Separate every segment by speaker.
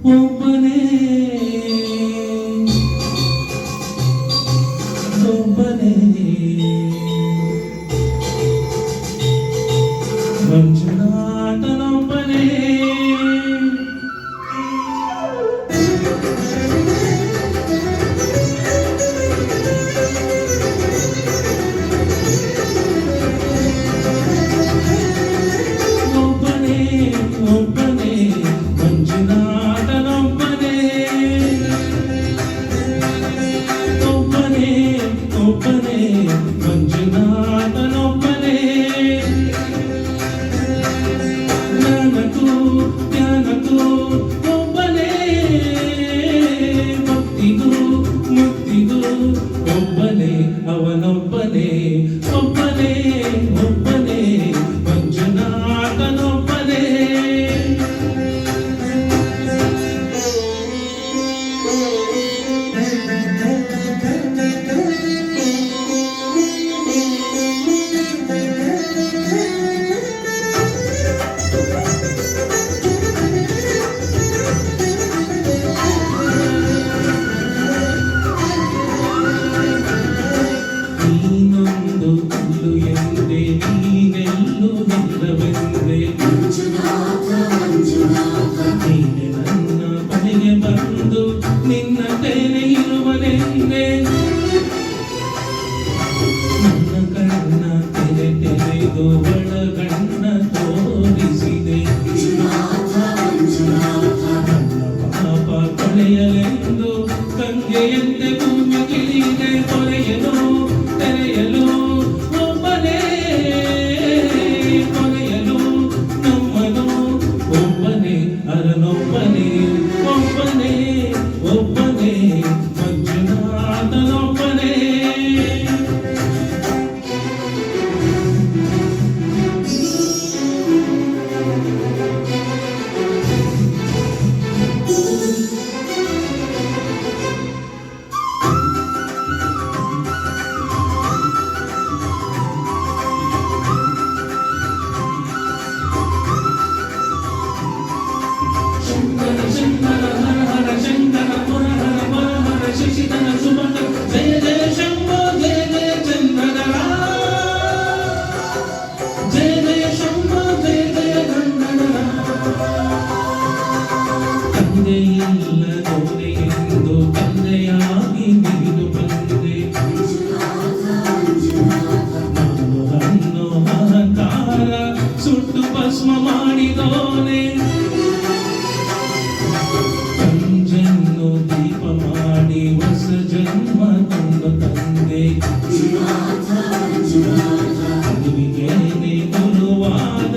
Speaker 1: ಒಬ್ಬನೇ ಒಬ್ಬನೇ ಮಂಜುನಾಥನೊಬ್ಬನೇ ಒಬ್ಬನೇ ಮಂಜುನಾಥನೊಬ್ಬನೇ ಒಬ್ಬನೇ ಒಬ್ಬನೇ ಮಂಜುನಾಥನೊಬ್ಬನೇ ಜ್ಞಾನಕ್ಕೂ ಒಬ್ಬನೇ ಮುಕ್ತಿಗೂ ಒಬ್ಬನೇ ಅವನೊಬ್ಬನೇ ಒಬ್ಬನೇ ಒಬ್ಬನೇ ಮಂಜುನಾಥನೊಬ್ಬನೇ ನೀನೊಂದು ಕಲ್ಲು ಎಂದೆ ನೀನೆಲ್ಲು ನಿಲ್ಲವೆಂದೆ ನೀನೆ ನನ್ನ ಬಳಿಗೆ ಬಂದು ನಿನ್ನ ತೆರೆ ಇರುವನೆಂದೆ ನನ್ನ ಕಣ್ಣ ತೆರೆದು ಒಳಗಣ್ಣ ತೋರಿಸಿದೆ ನನ್ನ ಪಾಪ ಕೊಳೆಯಲೆಂದು ಗಂಗೆಯಂತೆ ಭೂಮಿಗಿಳಿದೆ ಕೊಳೆಯಲು ತೆರೆಯಲು ಒಬ್ಬನೇ ಕೊನೆಯಲು ನಮ್ಮನು ಒಬ್ಬನೇ ಅರನೊಬ್ಬನೇ ಒಬ್ಬನೇ ಒಬ್ಬನೇ ಮಂಜುನಾಥನೊಬ್ಬನೇ ಶಂಕರ ಹರ ಹರ ಶಂಕರ ಪುರ ಹರ ಪರ ಹರ ಶಿಶಿಧರ ಸುಮಕ ಜಯ ಜಯ ಶಂಭೋ ಜಯ ಜಯ ಚಂದ್ರಧರ ಜಯ ಜಯ ಶಂಭೋ ಜಯ ಜಯ ಗಂಧಧರ ತಂದೆಯಿಲ್ಲದವನೇ ಎಂದು ತಂದೆಯಾಗಿ ನೀನು ಬಂದೆ ನಾನು ಅನ್ನೋ ಅಹಂಕಾರ ಸುಟ್ಟು ಭಸ್ಮ ಮಾಡಿದೋನೆ ಕಂಜನ್ನು ದೀಪ ಮಾಡಿ ಹೊಸ ಜನ್ಮ ತಂದು ತಂದೆ ಅರಿವಿಗೇನೆ ಗುರುವಾದ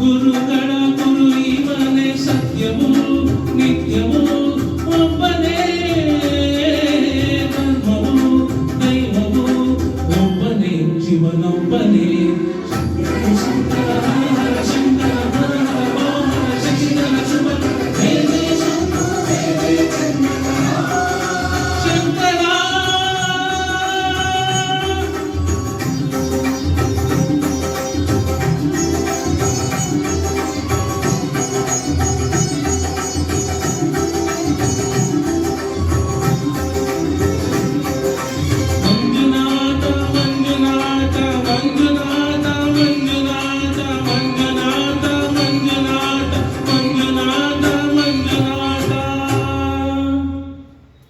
Speaker 1: ಗುರುಗಳ ಗುರು ಇವನೇ ಸತ್ಯವೂ ನಿತ್ಯವೂ ಒಬ್ಬನೇ ಧರ್ಮವೂ ದೈವವೂ ಒಬ್ಬನೇ ಶಿವನೊಬ್ಬನೇ